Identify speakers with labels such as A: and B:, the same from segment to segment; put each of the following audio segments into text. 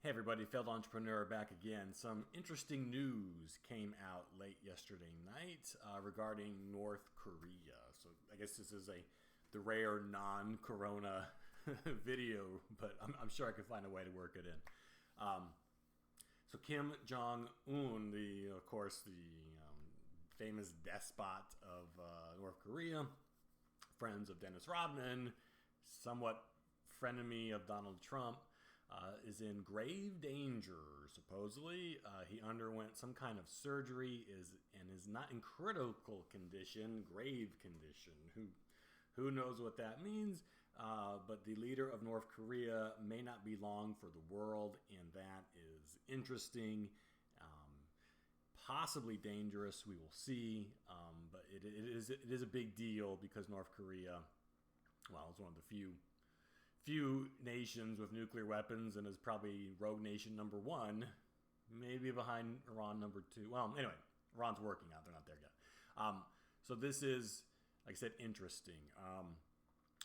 A: Hey everybody, failed entrepreneur back again. Some interesting news came out late yesterday night regarding North Korea. So I guess this is the rare non-corona video, but I'm sure I could find a way to work it in. So Kim Jong-un, of course, the famous despot of North Korea, friends of Dennis Rodman, somewhat frenemy of Donald Trump, is in grave danger, supposedly. He underwent some kind of surgery and is not in critical condition, grave condition. Who knows what that means? But the leader of North Korea may not be long for the world, and that is interesting. Possibly dangerous, we will see. But it is a big deal because North Korea, well, it's one of the few nations with nuclear weapons and is probably rogue nation number one, maybe behind Iran number two. Well, anyway, Iran's working out. They're not there yet. So this is, like I said, interesting.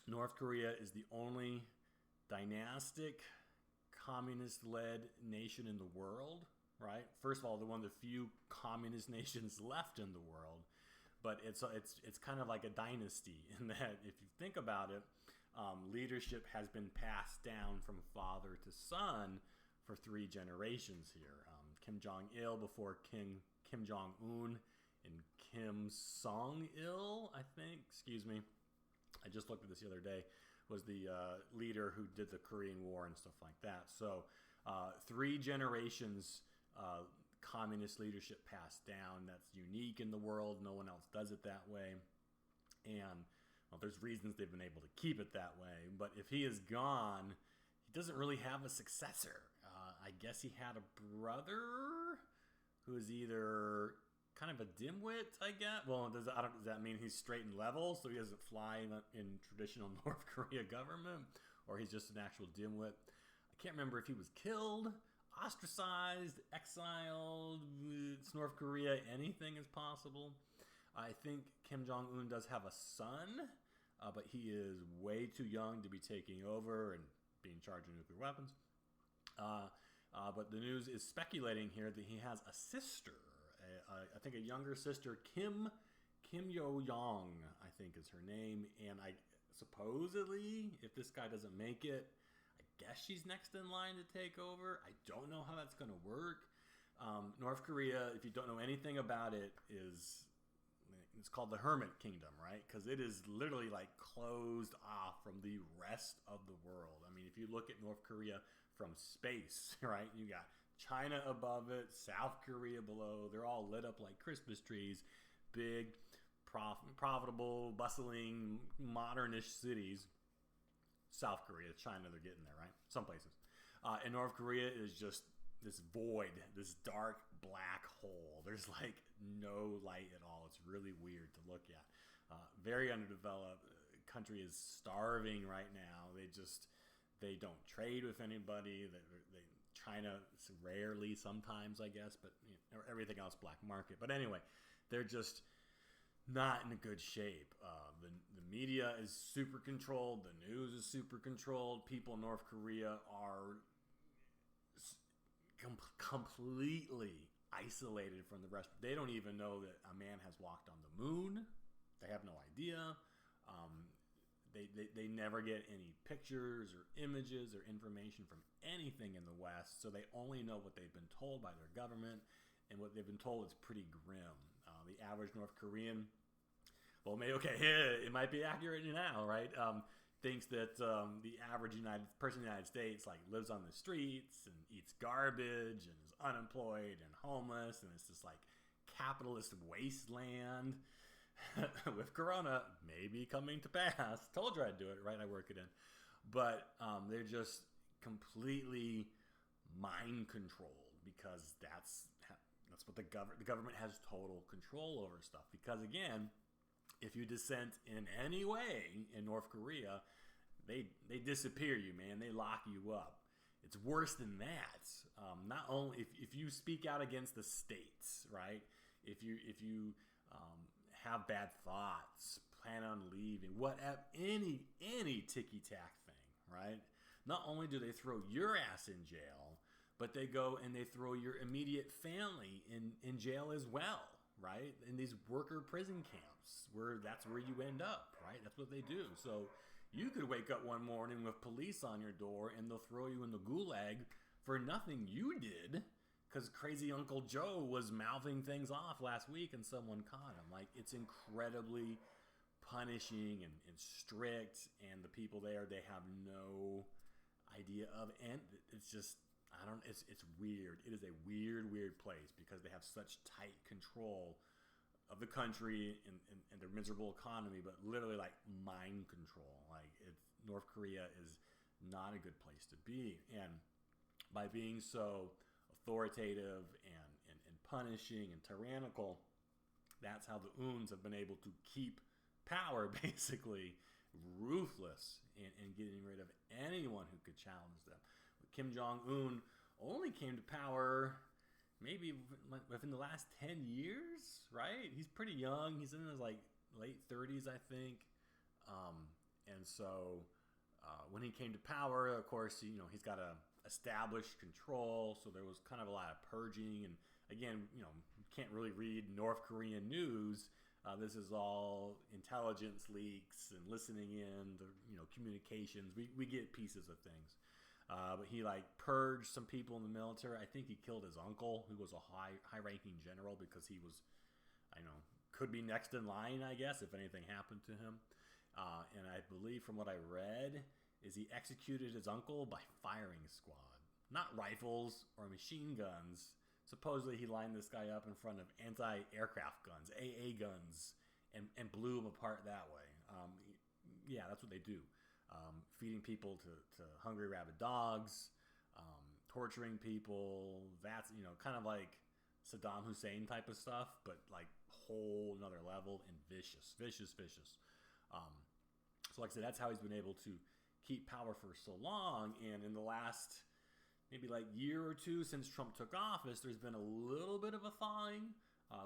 A: North Korea is the only dynastic, communist-led nation in the world, right? First of all, they're one of the few communist nations left in the world. But it's kind of like a dynasty in that if you think about it, leadership has been passed down from father to son for 3 generations here. Kim Jong-il before Kim Jong-un and Kim Song-il, I think. Excuse me. I just looked at this the other day. Was the leader who did the Korean War and stuff like that. So 3 generations communist leadership passed down. That's unique in the world. No one else does it that way. And well, there's reasons they've been able to keep it that way. But if he is gone, he doesn't really have a successor. I guess he had a brother who is either kind of a dimwit, I guess. Well, does that mean he's straight and level, so he doesn't fly in traditional North Korea government? Or he's just an actual dimwit? I can't remember if he was killed, ostracized, exiled. It's North Korea. Anything is possible. I think Kim Jong-un does have a son, but he is way too young to be taking over and being charged with nuclear weapons. But the news is speculating here that he has a sister, I think a younger sister, Kim Yo-jong, I think is her name. And supposedly, if this guy doesn't make it, I guess she's next in line to take over. I don't know how that's going to work. North Korea, if you don't know anything about it, it's called the Hermit Kingdom, right? Because it is literally like closed off from the rest of the world. I mean, if you look at North Korea from space, right? You got China above it, South Korea below. They're all lit up like Christmas trees. Big, profitable, bustling, modernish cities. South Korea, China, they're getting there, right? Some places. And North Korea is just this void, this dark black hole. There's like no light at all. It's really weird to look at. Very underdeveloped. Country is starving right now. They don't trade with anybody. China rarely, sometimes, I guess, but everything else black market. But anyway, they're just not in a good shape. The media is super controlled. The news is super controlled. People in North Korea are completely isolated from the rest. They don't even know that a man has walked on the moon. They have no idea. They never get any pictures or images or information from anything in the West, so they only know what they've been told by their government, and what they've been told is pretty grim. The average North Korean, well, it might be accurate now, right? Thinks that the average person in the United States like lives on the streets and eats garbage and is unemployed and homeless, and it's just like capitalist wasteland. With Corona maybe coming to pass. Told you I'd do it, right? I work it in. But they're just completely mind controlled because that's what the government has total control over stuff. Because again, if you dissent in any way in North Korea, they disappear you, man. They lock you up. It's worse than that. Not only if you speak out against the states, right? If you have bad thoughts, plan on leaving, whatever, any ticky tack thing, right? Not only do they throw your ass in jail, but they go and they throw your immediate family in jail as well, right? In these worker prison camps that's where you end up, right? That's what they do. So you could wake up one morning with police on your door and they'll throw you in the gulag for nothing you did because crazy Uncle Joe was mouthing things off last week and someone caught him. Like, it's incredibly punishing and strict, and the people there, they have no idea of, and it's just, it's weird. It is a weird place because they have such tight control of the country and their miserable economy, but literally like mind control. Like, North Korea is not a good place to be, and by being so authoritative and punishing and tyrannical, that's how the Uns have been able to keep power, basically ruthless in getting rid of anyone who could challenge them. Kim Jong-un only came to power maybe within the last 10 years, right? He's pretty young. He's in his like late 30s, I think. And so when he came to power, of course, he's got to establish control. So there was kind of a lot of purging. And again, you can't really read North Korean news. This is all intelligence leaks and listening in, communications. We get pieces of things. But he purged some people in the military. I think he killed his uncle, who was a high-ranking general, because he was, could be next in line, I guess, if anything happened to him. And I believe from what I read is he executed his uncle by firing squad. Not rifles or machine guns. Supposedly he lined this guy up in front of anti-aircraft guns, AA guns, and blew him apart that way. Yeah, that's what they do. Feeding people to hungry rabid dogs, torturing people. That's, kind of like Saddam Hussein type of stuff, but like whole another level and vicious. So like I said, that's how he's been able to keep power for so long. And in the last maybe year or two since Trump took office, there's been a little bit of a thawing.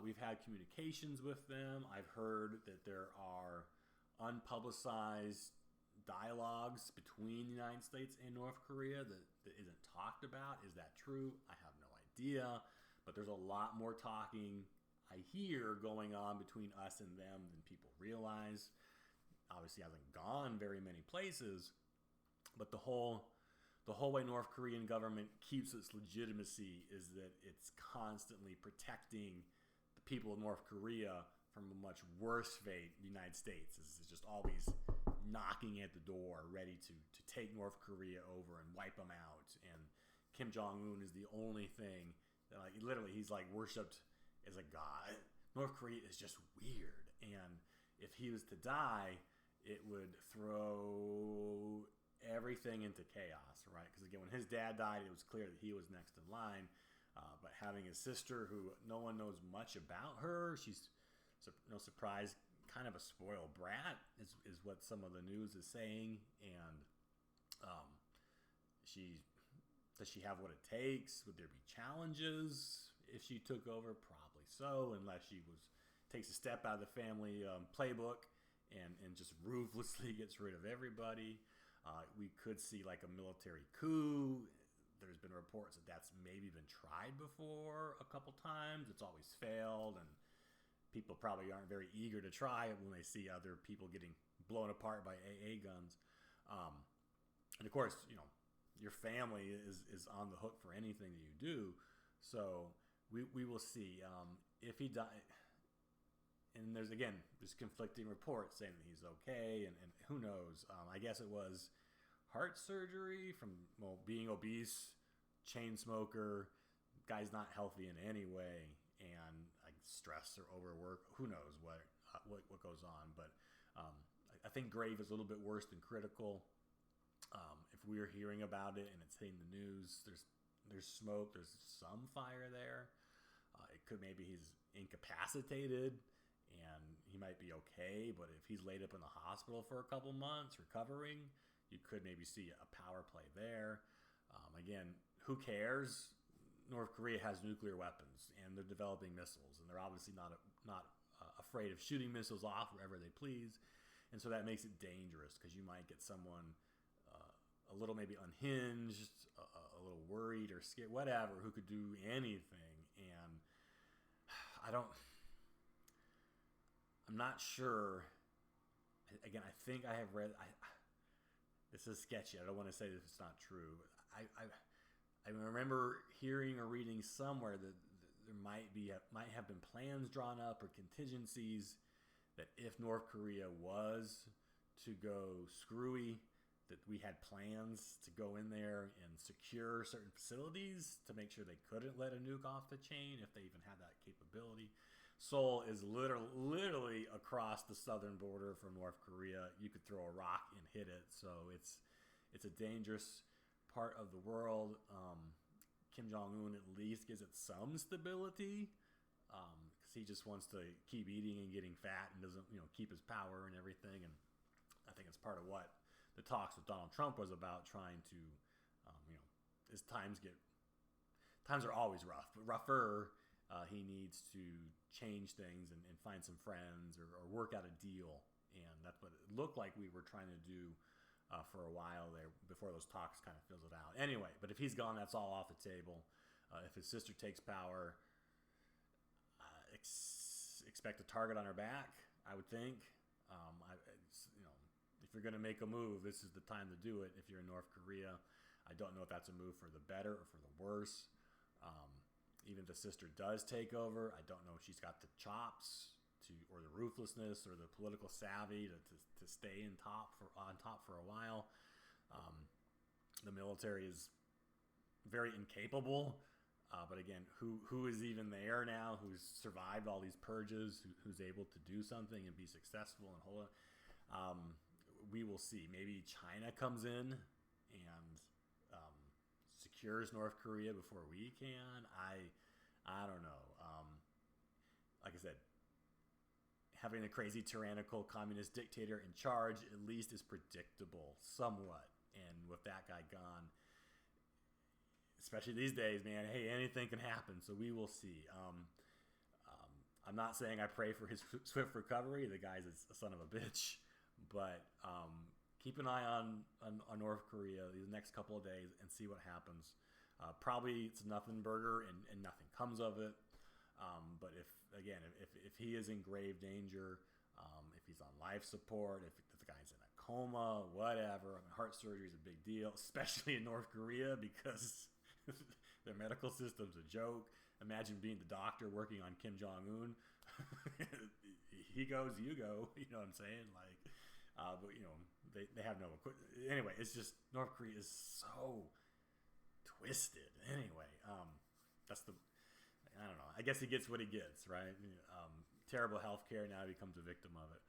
A: We've had communications with them. I've heard that there are unpublicized dialogues between the United States and North Korea that isn't talked about. Is that true? I have no idea. But there's a lot more talking, I hear, going on between us and them than people realize. Obviously hasn't gone very many places, but the whole way North Korean government keeps its legitimacy is that it's constantly protecting the people of North Korea from a much worse fate. The United States is just always knocking at the door, ready to take North Korea over and wipe them out. And Kim Jong-un is the only thing that, literally, he's worshipped as a god. North Korea is just weird, and if he was to die, it would throw everything into chaos, right? Because again, when his dad died, it was clear that he was next in line. But having his sister, who no one knows much about her, she's no surprise, kind of a spoiled brat, is what some of the news is saying. And does she have what it takes? Would there be challenges if she took over? Probably so, unless she takes a step out of the family playbook and just ruthlessly gets rid of everybody. We could see a military coup. There's been reports that that's maybe been tried before a couple times. It's always failed, and people probably aren't very eager to try it when they see other people getting blown apart by AA guns. And of course, your family is on the hook for anything that you do. So we will see if he died. And there's conflicting reports saying that he's okay, and who knows. I guess it was heart surgery from being obese, chain smoker, guy's not healthy in any way, and stress or overwork. Who knows what goes on? But I think grave is a little bit worse than critical. If we're hearing about it and it's hitting the news, there's smoke, there's some fire there. It could maybe he's incapacitated and he might be okay, but if he's laid up in the hospital for a couple months recovering, you could maybe see a power play there. Again, who cares? North Korea has nuclear weapons and they're developing missiles, and they're obviously not afraid of shooting missiles off wherever they please. And so that makes it dangerous because you might get someone a little maybe unhinged, a little worried or scared, whatever, who could do anything. And I'm not sure. Again, I think I have read. This is sketchy. I don't want to say that it's not true. I remember hearing or reading somewhere that there might have been plans drawn up or contingencies that if North Korea was to go screwy, that we had plans to go in there and secure certain facilities to make sure they couldn't let a nuke off the chain if they even had that capability. Seoul is literally across the southern border from North Korea. You could throw a rock and hit it, so it's a dangerous part of the world. Kim Jong-un at least gives it some stability because he just wants to keep eating and getting fat and doesn't keep his power and everything. And I think it's part of what the talks with Donald Trump was about, trying to as times are always rough, but rougher. He needs to change things and find some friends or work out a deal. And that's what it looked like we were trying to do for a while there before those talks kind of fizzled out. Anyway, but if he's gone, that's all off the table. If his sister takes power, expect a target on her back, I would think. If you're going to make a move, this is the time to do it. If you're in North Korea, I don't know if that's a move for the better or for the worse. Even if the sister does take over, I don't know if she's got the chops or the ruthlessness or the political savvy to stay on top for a while. The military is very incapable. But again, who is even there now? Who's survived all these purges? Who's able to do something and be successful and hold it? We will see. Maybe China comes in and secures North Korea before we can. I don't know. Like I said, having a crazy tyrannical communist dictator in charge at least is predictable somewhat. And with that guy gone, especially these days, man, hey, anything can happen. So we will see. I'm not saying I pray for his swift recovery. The guy's a son of a bitch. But keep an eye on North Korea these next couple of days and see what happens. Probably it's a nothing burger and nothing comes of it. But if he is in grave danger, if he's on life support, if the guy's in a coma, whatever. I mean, heart surgery is a big deal, especially in North Korea because their medical system's a joke. Imagine being the doctor working on Kim Jong-un. He goes, you go. You know what I'm saying? Like, but they have no equipment. Anyway, it's just North Korea is so twisted. Anyway, I don't know. I guess he gets what he gets, right? Terrible healthcare. Now he becomes a victim of it.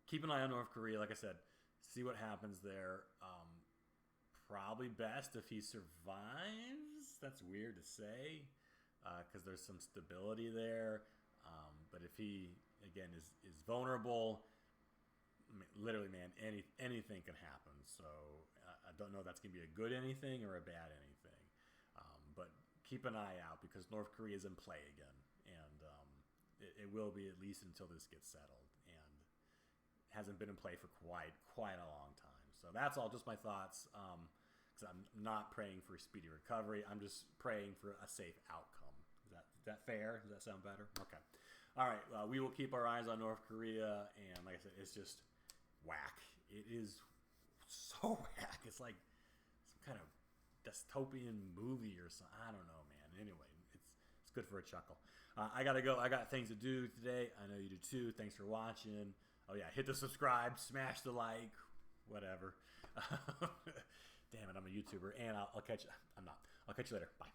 A: Keep an eye on North Korea. Like I said, see what happens there. Probably best if he survives. That's weird to say because there's some stability there. But if he, again, is vulnerable, literally, man, anything can happen. So I don't know if that's going to be a good anything or a bad anything. But keep an eye out because North Korea is in play again. And it will be at least until this gets settled. And hasn't been in play for quite a long time. So that's all just my thoughts. Because I'm not praying for a speedy recovery. I'm just praying for a safe outcome. Is that fair? Does that sound better? Okay. All right. We will keep our eyes on North Korea. And like I said, it's just whack. It is so whack. It's like some kind of dystopian movie or something. I don't know, man. Anyway, it's good for a chuckle. I got to go. I got things to do today. I know you do too. Thanks for watching. Oh, yeah. Hit the subscribe. Smash the like. Whatever. Damn it. I'm a YouTuber. And I'll catch you. I'm not. I'll catch you later. Bye.